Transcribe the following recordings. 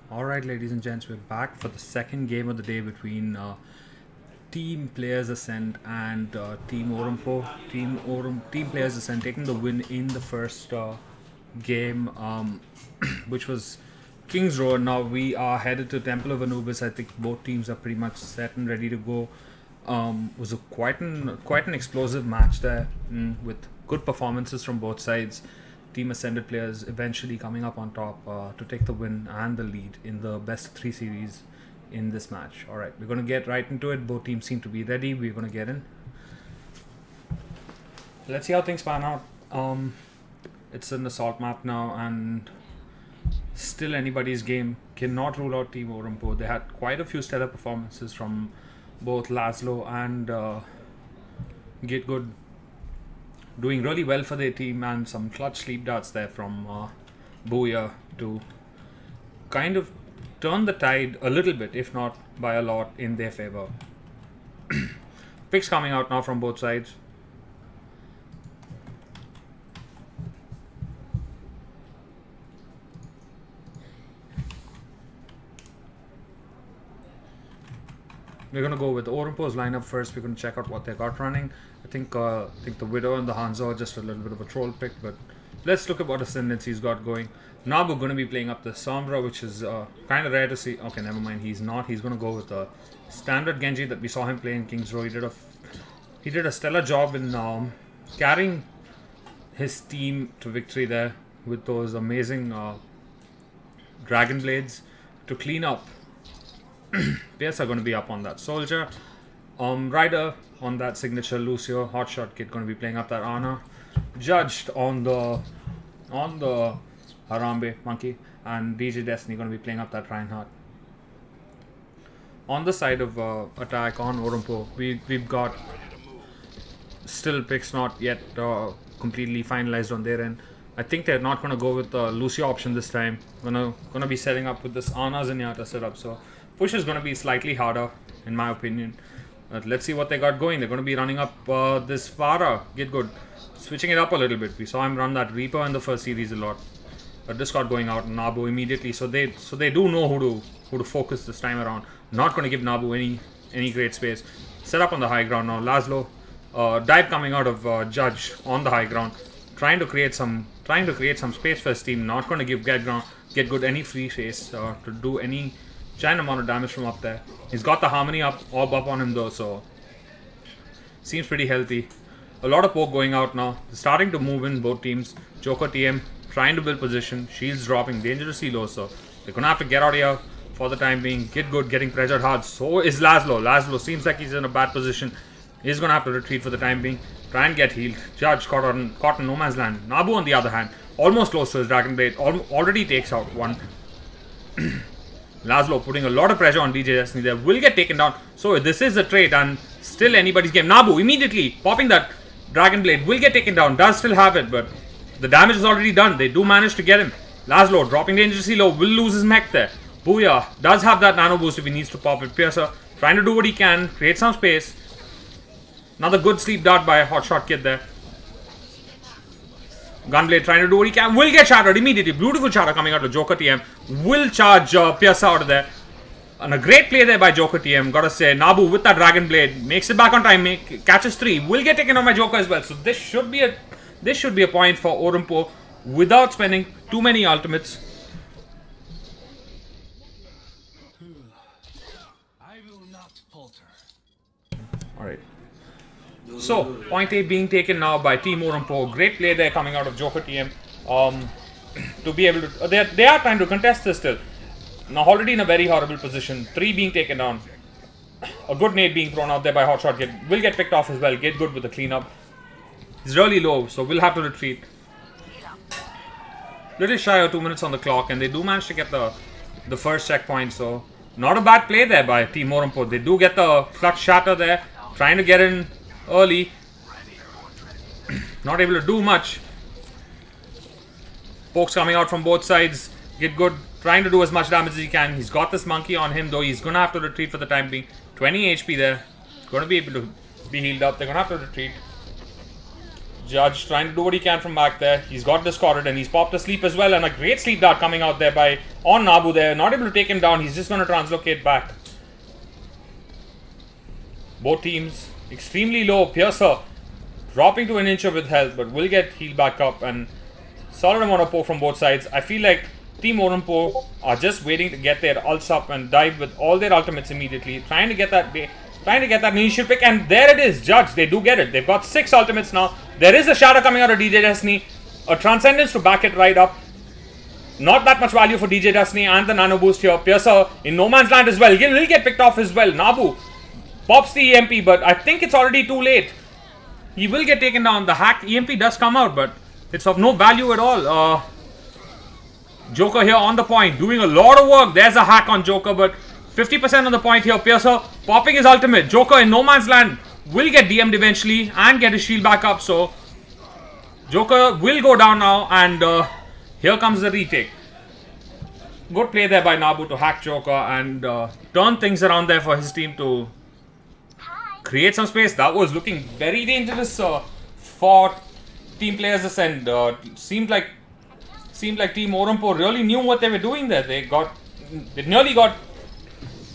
Alright, ladies and gents, we're back for the second game of the day between Team Players Ascend and Team Oram Po. Team Players Ascend taking the win in the first game, which was King's Road. Now we are headed to Temple of Anubis. I think both teams are pretty much set and ready to go. Was a quite an explosive match there, with good performances from both sides. Team Ascended players eventually coming up on top to take the win and the lead in the best of 3 series in this match. Alright, we're going to get right into it. Both teams seem to be ready. We're going to get in. Let's see how things pan out. It's an assault map now, and still anybody's game. Cannot rule out Team Oram Po. They had quite a few stellar performances from both Laszlo and Get Good. Doing really well for their team, and some clutch sleep darts there from Booyah to kind of turn the tide a little bit, if not by a lot, in their favor. Picks coming out now from both sides. We're going to go with Oram Po's lineup first. We're going to check out what they got running. I think the Widow and the Hanzo are just a little bit of a troll pick, but let's look at what Ascendancy's got going. Nabu going to be playing up the Sombra, which is kind of rare to see. Okay, never mind. He's not. He's going to go with the standard Genji that we saw him play in King's Row. He did a stellar job in carrying his team to victory there with those amazing Dragon Blades to clean up. PS are going to be up on that Soldier. Ryder on that signature Lucio. Hotshot Kid going to be playing up that Ana. Judged on the Harambe Monkey, and DJ Destiny going to be playing up that Reinhardt. On the side of attack on Oram Po, we've got still picks not yet completely finalized on their end. I think they're not going to go with the Lucio option this time. Gonna be setting up with this Ana Zenyatta setup. So push is going to be slightly harder, in my opinion. Let's see what they got going. They're going to be running up this Farah. Get Good. Switching it up a little bit. We saw him run that Reaper in the first series a lot. But this got going out on Nabu immediately. So they do know who to focus this time around. Not going to give Nabu any great space. Set up on the high ground now. Laszlo. Dive coming out of Judge on the high ground. Trying to create some space for his team. Not going to give Get Good any free space to do any giant amount of damage from up there. He's got the Harmony orb up on him though, so seems pretty healthy. A lot of poke going out now. They're starting to move in both teams. Joker TM trying to build position. Shields dropping dangerously low, so they're gonna have to get out of here for the time being. Get Good getting pressured hard. So is Laszlo. Laszlo seems like he's in a bad position. He's gonna have to retreat for the time being. Try and get healed. Judge caught in no man's land. Nabu on the other hand, almost close to his Dragon Blade. Already takes out one. Laszlo putting a lot of pressure on DJ Destiny there. Will get taken down. So this is a trait and still anybody's game. Nabu immediately popping that Dragon Blade. Will get taken down. Does still have it, but the damage is already done. They do manage to get him. Laszlo dropping dangerously low. Will lose his mech there. Booyah does have that nano boost if he needs to pop it. Piercer trying to do what he can. Create some space. Another good sleep dart by a Hotshot Kid there. Gunblade trying to do what he can. Will get shattered immediately. Beautiful shatter coming out of Joker TM. Will charge Pierce out of there. And a great play there by Joker TM. Gotta say, Nabu with that Dragon Blade makes it back on time. Catches 3. Will get taken on by Joker as well. So this should be a point for Oram Po without spending too many ultimates. I will not falter. Alright. So, point A being taken now by Team Oram Po. Great play there coming out of Joker TM. To be able to... They are trying to contest this still. Now already in a very horrible position. 3 being taken down. A good nade being thrown out there by Hotshot Kid. Will get picked off as well. Get Good with the cleanup. He's really low, so we'll have to retreat. Little shy of 2 minutes on the clock, and they do manage to get the first checkpoint. So, not a bad play there by Team Oram Po. They do get the clutch shatter there. Trying to get in early. Not able to do much. Pokes coming out from both sides. Get Good trying to do as much damage as he can. He's got this monkey on him though. He's gonna have to retreat for the time being. 20 HP there. Gonna be able to be healed up. They're gonna have to retreat. Judge trying to do what he can from back there. He's got discorded and he's popped a sleep as well, and a great sleep dart coming out there on Nabu there. Not able to take him down. He's just going to translocate back. Both teams extremely low. Piercer dropping to an inch with health, but will get healed back up, and solid amount of poke from both sides. I feel like Team Oram Po are just waiting to get their ults up and dive with all their ultimates immediately, trying to get that initial pick, and there it is. Judge, they do get it. They've got 6 ultimates now. There is a shadow coming out of DJ Destiny, a Transcendence to back it right up. Not that much value for DJ Destiny and the nano boost here. Piercer in no man's land as well. He'll get picked off as well. Nabu pops the EMP, but I think it's already too late. He will get taken down. The hack EMP does come out, but it's of no value at all. Joker here on the point, doing a lot of work. There's a hack on Joker, but 50% on the point here. Piercer popping his ultimate. Joker in no man's land will get DM'd eventually and get his shield back up. So Joker will go down now, and here comes the retake. Good play there by Nabu to hack Joker and turn things around there for his team to create some space. That was looking very dangerous for Team Players Ascend. Seemed like Team Oram Po really knew what they were doing there. They nearly got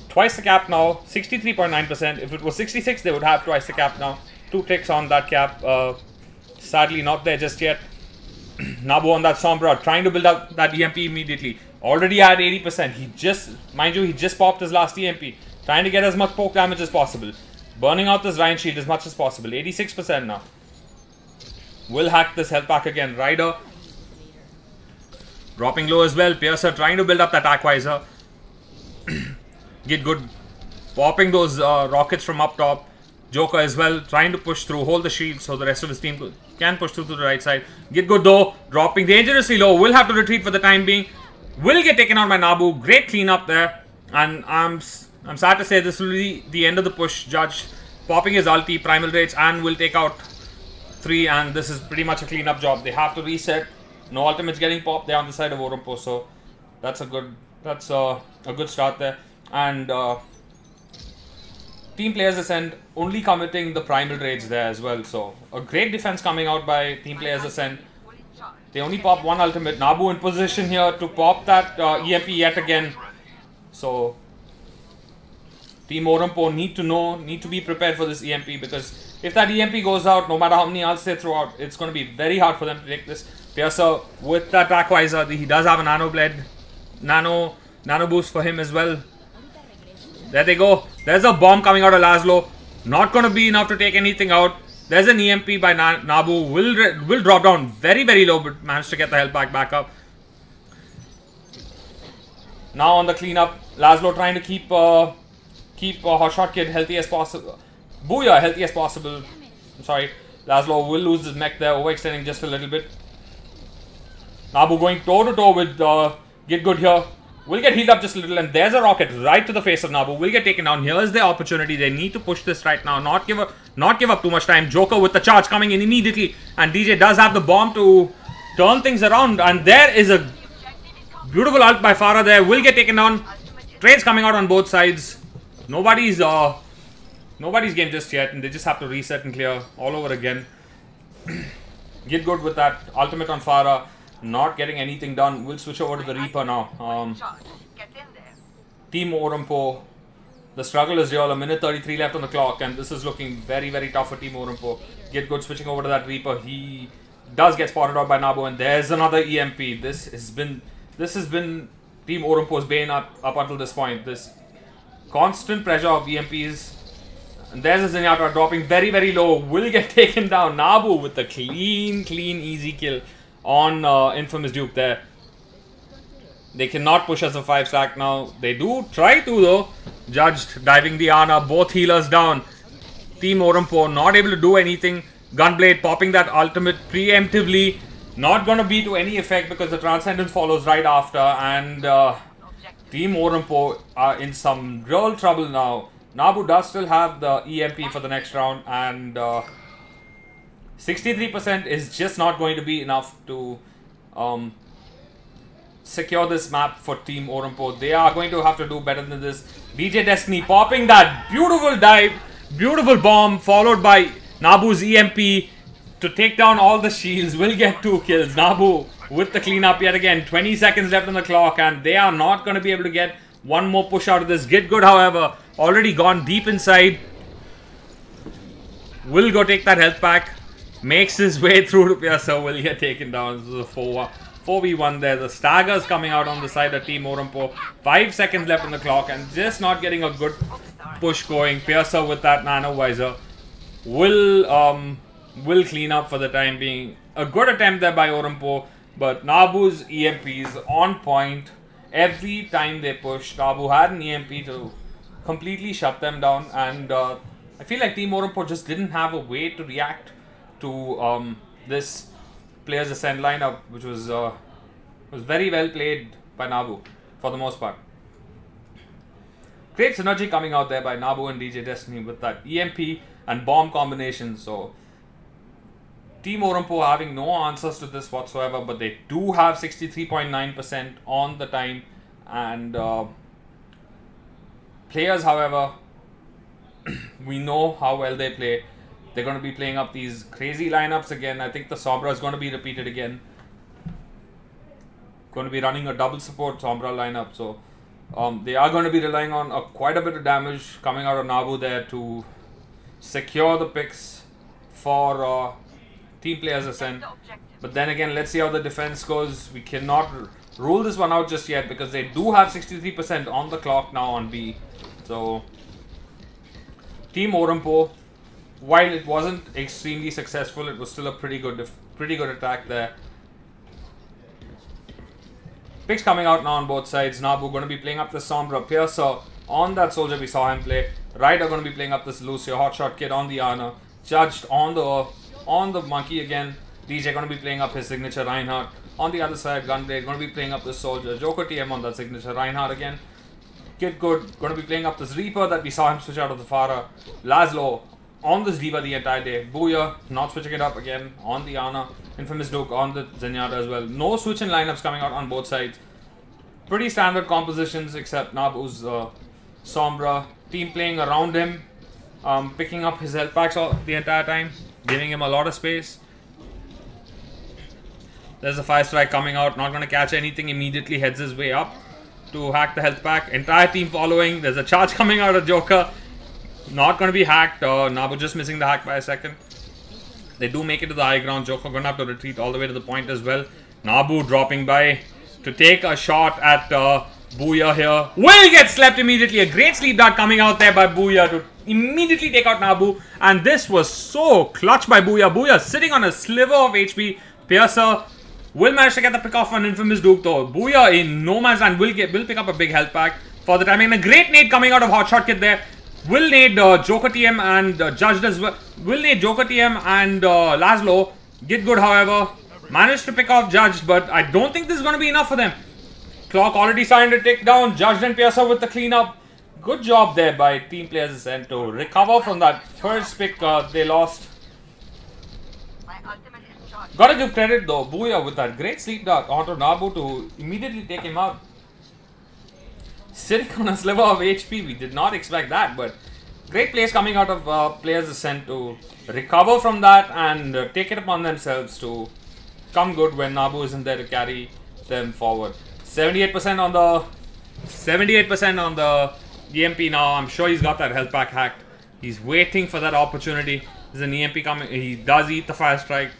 twice the cap now, 63.9%. If it was 66, they would have twice the cap now. 2 ticks on that cap. Sadly, not there just yet. Nabu on that Sombra, trying to build up that EMP immediately. Already at 80%. Mind you, he just popped his last EMP. Trying to get as much poke damage as possible. Burning out this Ryan shield as much as possible. 86% now. Will hack this health pack again. Ryder dropping low as well. Piercer trying to build up that attack visor. Get good. Popping those rockets from up top. Joker as well, trying to push through, hold the shield so the rest of his team can push through to the right side. Get good though, dropping dangerously low. Will have to retreat for the time being. Will get taken out by Nabu. Great cleanup there. And I'm sad to say this will be the end of the push. Judge popping his ulti, primal rage, and will take out 3. And this is pretty much a cleanup job. They have to reset. No ultimates getting popped there on the side of Oram Po. So that's a good start there. And Team Players Ascend only committing the primal rage there as well. So a great defense coming out by Team Players Ascend. They only pop 1 ultimate. Nabu in position here to pop that EMP yet again. So Team Oram Po need to be prepared for this EMP, because if that EMP goes out, no matter how many ults they throw out, it's going to be very hard for them to take this. Piercer with that attack visor, he does have a nano blade, nano boost for him as well. There they go. There's a bomb coming out of Laszlo. Not going to be enough to take anything out. There's an EMP by Nabu. Will drop down very, very low, but managed to get the health back up. Now on the cleanup, Laszlo trying to keep Hotshot Kid healthy as possible. Booyah, healthy as possible. I'm sorry. Laszlo will lose his mech there, overextending just a little bit. Nabu going toe to toe with Get Good here. Will get healed up just a little, and there's a rocket right to the face of Nabu. Will get taken down. Here's the opportunity. They need to push this right now. Not give up too much time. Joker with the charge coming in immediately, and DJ does have the bomb to turn things around. And there is a beautiful ult by Farah there. Will get taken down. Trades coming out on both sides. Nobody's game just yet, and they just have to reset and clear all over again. Get Good with that ultimate on Farah. Not getting anything done. We'll switch over to the Reaper now. Team Oram Po, the struggle is real. 1:33 left on the clock, and this is looking very, very tough for Team Oram Po. Get Good switching over to that Reaper. He does get spotted out by Nabu, and there's another EMP. This has been Team Oram Po's bane up until this point. This constant pressure of EMPs. And there's a Zenyatta dropping very, very low. Will get taken down. Nabu with the clean, easy kill on Infamous Duke there. They cannot push us a 5 stack now. They do try to though. Judged diving the Ana, both healers down. Team Oram Po not able to do anything. Gunblade popping that ultimate preemptively. Not gonna be to any effect because the Transcendence follows right after. And Team Oram Po are in some real trouble now. Nabu does still have the EMP for the next round, and 63% is just not going to be enough to secure this map for Team Oram Po. They are going to have to do better than this. DJ Destiny popping that beautiful dive, beautiful bomb, followed by Nabu's EMP to take down all the shields. Will get 2 kills. Nabu with the cleanup yet again. 20 seconds left on the clock, and they are not going to be able to get one more push out of this. Get Good, however, already gone deep inside. Will go take that health pack. Makes his way through to Piercer. Will get taken down. This is a 4v1 there. The staggers coming out on the side of Team Oram Po. 5 seconds left on the clock, and just not getting a good push going. Piercer with that nano visor. Will clean up for the time being. A good attempt there by Oram Po, but Nabu's EMPs on point. Every time they push, Nabu had an EMP to completely shut them down, and I feel like Team Oram Po just didn't have a way to react to this Players Ascend lineup, which was very well played by Nabu for the most part. Great synergy coming out there by Nabu and DJ Destiny with that EMP and bomb combination. So Team Oram Po having no answers to this whatsoever, but they do have 63.9% on the time, and players, however, we know how well they play. They're going to be playing up these crazy lineups again. I think the Sombra is going to be repeated again. Going to be running a double support Sombra lineup, so they are going to be relying on quite a bit of damage coming out of Nabu there to secure the picks for Team Players Ascend. But then again, let's see how the defense goes. We cannot rule this one out just yet because they do have 63% on the clock now on B. So Team Oram Po, while it wasn't extremely successful, it was still a pretty good attack there. Picks coming out now on both sides. Nabu going to be playing up the Sombra. Piercer on that soldier we saw him play. Ryder going to be playing up this Lucio. Hotshot Kid on the Ana. Judged on the Monkey again. DJ going to be playing up his signature Reinhardt. On the other side, Gunblade going to be playing up this soldier. Joker TM on that signature Reinhardt again. Kid Good going to be playing up this Reaper that we saw him switch out of the Farah. Laszlo on this Diva the entire day. Booyah not switching it up again on the Ana. Infamous Duke on the Zenyatta as well. No switch in lineups coming out on both sides. Pretty standard compositions except Nabu's Sombra. Team playing around him. Picking up his health packs the entire time. Giving him a lot of space. There's a fire strike coming out. Not going to catch anything. Immediately heads his way up to hack the health pack. Entire team following. There's a charge coming out of Joker. Not going to be hacked. Nabu just missing the hack by a second. They do make it to the high ground. Joker going to have to retreat all the way to the point as well. Nabu dropping by to take a shot at Booyah here. Will get slept immediately. A great sleep dart coming out there by Booyah to immediately take out Nabu. And this was so clutch by Booyah. Booyah sitting on a sliver of HP. Piercer will manage to get the pick off on Infamous Duke though. Booyah in no man's land will pick up a big health pack for the timing. And a great nade coming out of Hotshot Kid there. Will need Joker TM and Judged as well. Will need Joker TM and Laszlo. Get Good, however, managed to pick off Judged, but I don't think this is going to be enough for them. Clock already starting to tick down. Judged and Piercer with the cleanup. Good job there by Team Players Ascend to recover from that first pick they lost. Gotta give credit though, Booyah with that great sleep dart onto Nabu to immediately take him out. Sitting on a sliver of HP, we did not expect that, but great plays coming out of Players Ascend to recover from that and take it upon themselves to come good when Nabu isn't there to carry them forward. 78% on the EMP now. I'm sure he's got that health pack hacked. He's waiting for that opportunity. There's an EMP coming. He does eat the fire strike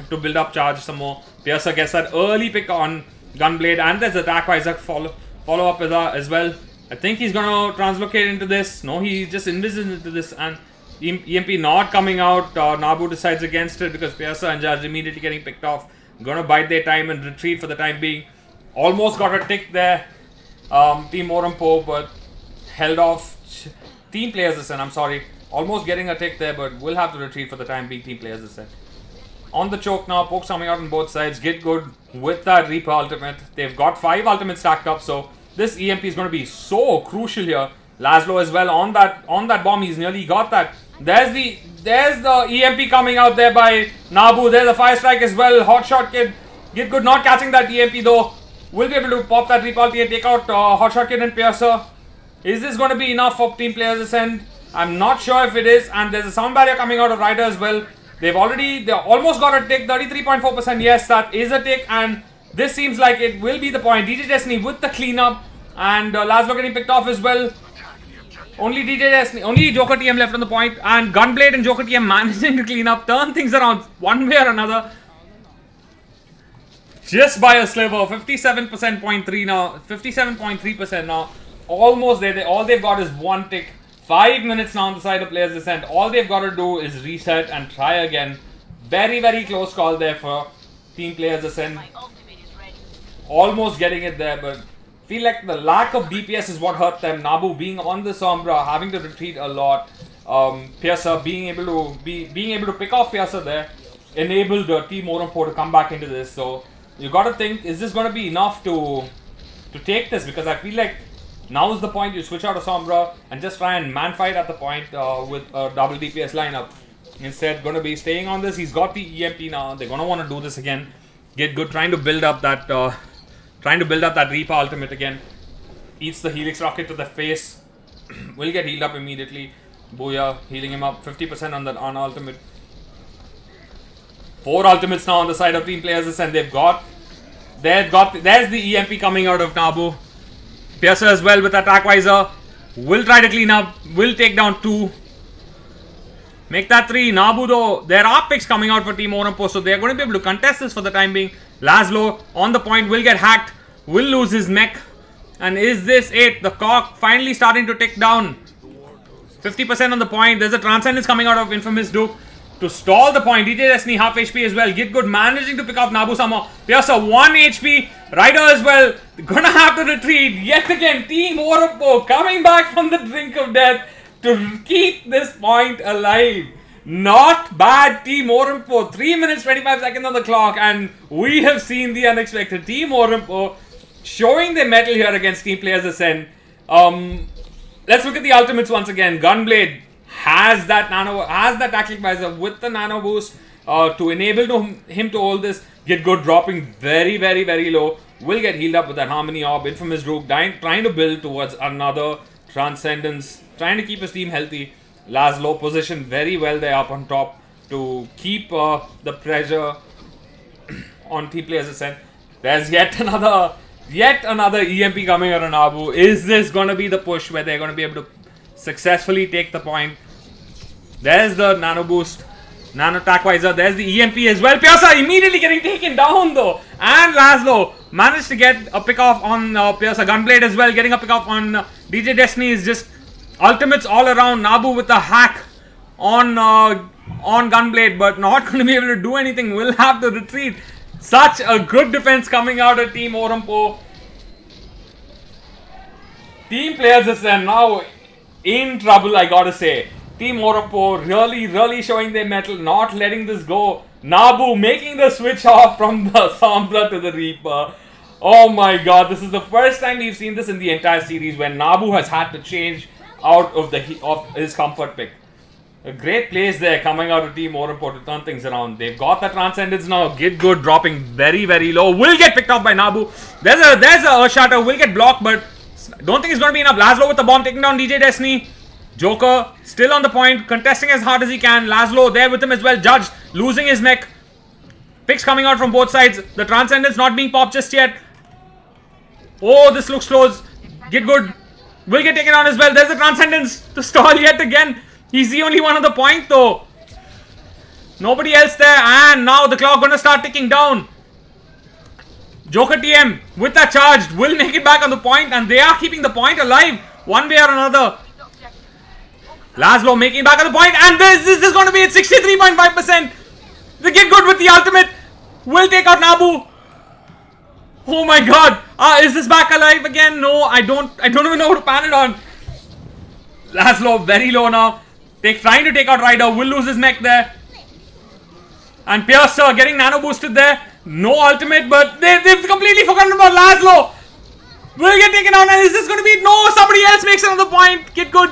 to build up charge some more. Piercer gets that early pick on Gunblade, and there's attack Isaac follow up as well. I think he's gonna translocate into this. No, he just invisible into this, and EMP not coming out. Nabu decides against it because Piercer and Judge immediately getting picked off. Gonna bide their time and retreat for the time being. Almost got a tick there, Team Oram Po, but held off. Team Players Ascend, I'm sorry. Almost getting a tick there, but will have to retreat for the time being. Team Players Ascend. On the choke now, pokes coming out on both sides. Get Good with that Reaper ultimate. They've got 5 ultimates stacked up, so this EMP is going to be so crucial here. Laszlo as well on that bomb. He's nearly got that. There's the EMP coming out there by Nabu. There's a fire strike as well. Hotshot Kid. Get Good not catching that EMP though. Will be able to pop that Reaper ulti and take out Hotshot Kid and Piercer. Is this going to be enough for Team Players Ascend? I'm not sure if it is. And there's a sound barrier coming out of Ryder as well. They almost got a tick, 33.4%. Yes, that is a tick, and this seems like it will be the point. DJ Destiny with the cleanup, and Laszlo getting picked off as well. Only DJ Destiny, only Joker TM left on the point, and Gunblade and Joker TM managing to clean up, turn things around one way or another. Just by a sliver, 57.3 now, 57.3% now. Almost there. All they've got is one tick. 5 minutes now on the side of Players Ascend. All they've got to do is reset and try again. Very, very close call there for Team Players Ascend. Almost getting it there, but feel like the lack of DPS is what hurt them. Nabu being on the Sombra, having to retreat a lot. Piercer being able to pick off Piercer there, enabled Team Oram Po to come back into this. So you got to think, is this going to be enough to take this? Because I feel like now is the point you switch out of Sombra and just try and man fight at the point with a double DPS lineup. Instead, going to be staying on this. He's got the EMP now. They're going to want to do this again. Get good, trying to build up that Reaper ultimate again. Eats the Helix Rocket to the face. Will get healed up immediately. Booyah, healing him up 50% on that ultimate. 4 ultimates now on the side of Team Players, and there's the EMP coming out of Nabu. Piercer as well with Attack Visor. Will try to clean up. Will take down 2. Make that 3. Nabu though, there are picks coming out for Team Oram Po, so they're going to be able to contest this for the time being. Laszlo on the point will get hacked. Will lose his mech. And is this it? The cock finally starting to tick down. 50% on the point. There's a Transcendence coming out of Infamous Duke to stall the point. DJ Destiny half HP as well. Get good, managing to pick off Nabu somehow. Piercer 1 HP. Rider as well. Gonna have to retreat. Yet again, Team Oram Po coming back from the brink of death to keep this point alive. Not bad, Team Oram Po. 3 minutes 25 seconds on the clock, and we have seen the unexpected. Team Oram Po showing their mettle here against Team Players Ascend. Let's look at the ultimates once again. Gunblade has that tactic visor with the nano boost to enable him to hold this. Get good, dropping very, very, very low. Will get healed up with that Harmony Orb. Infamous Rook trying to build towards another Transcendence, trying to keep his team healthy. Laszlo positioned very well there up on top to keep the pressure on Team Players Ascend. There's yet another EMP coming out of Nabu. Is this going to be the push where they're going to be able to successfully take the point? There's the nano boost, nano attack visor. There's the EMP as well. Piercer immediately getting taken down though, and Laszlo managed to get a pick off on Piercer. Gunblade as well getting a pick off on DJ Destiny. Is just ultimates all around. Nabu with a hack on Gunblade, but not going to be able to do anything. Will have to retreat. Such a good defense coming out of Team Oram Po. Team Players Ascend now in trouble, I gotta say. Team Oram Po really showing their mettle, not letting this go. Nabu making the switch off from the Sombra to the Reaper. Oh my god, this is the first time we've seen this in the entire series when Nabu has had to change out of his comfort pick. A great plays there coming out of Team Oram Po to turn things around. They've got the Transcendence now. Get good, dropping very, very low. Will get picked off by Nabu. There's a Earth Shatter. Will get blocked, but don't think it's going to be enough. Laszlo with the bomb taking down DJ Destiny. Joker still on the point, contesting as hard as he can. Laszlo there with him as well. Judge losing his mech. Picks coming out from both sides. The Transcendence not being popped just yet. Oh, this looks close. Get good. Will get taken down as well. There's the Transcendence to stall yet again. He's the only one on the point though. Nobody else there. And now the clock gonna start ticking down. Joker TM with that charge will make it back on the point, and they are keeping the point alive one way or another. Laszlo making it back on the point, and this is going to be at 63.5%. They get good with the ultimate. Will take out Nabu. Oh my god. Is this back alive again? No, I don't even know who to pan it on. Laszlo very low now. Trying to take out Rider. Will lose his mech there. And Piercer getting nano boosted there. No ultimate, but they've completely forgotten about Laszlo. Will get taken out, and is this going to be... No, somebody else makes another point. Get good.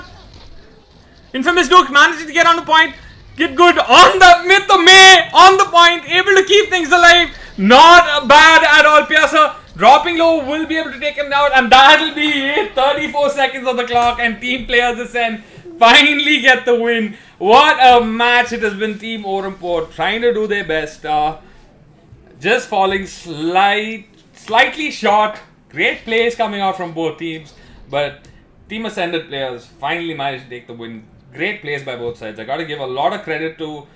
Infamous Duke managing to get on the point. Get good on the Myth of May on the point. Able to keep things alive. Not bad at all. Piercer dropping low will be able to take him out, and that'll be it. 34 seconds on the clock, and Team Players Ascend finally get the win. What a match it has been. Team Oram Po trying to do their best. Just falling slightly short. Great plays coming out from both teams. But Team Ascended players finally managed to take the win. Great plays by both sides. I got to give a lot of credit to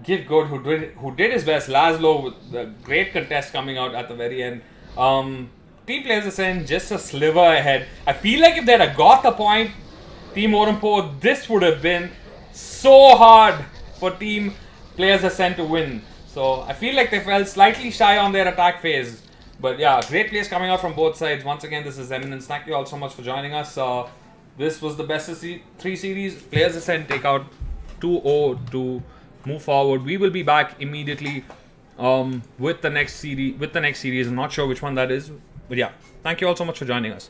Give Good, who did his best. Laszlo with the great contest coming out at the very end. Team PlayerzAscended just a sliver ahead. I feel like if they'd have got the point, Team Oram Po, this would have been so hard for Team PlayerzAscended to win. So I feel like they fell slightly shy on their attack phase. But yeah, great plays coming out from both sides. Once again, this is Eminence. Thank you all so much for joining us. This was the best of 3 series. PlayerzAscended take out 2-0 to move forward. We will be back immediately with the next series. I'm not sure which one that is. But yeah, thank you all so much for joining us.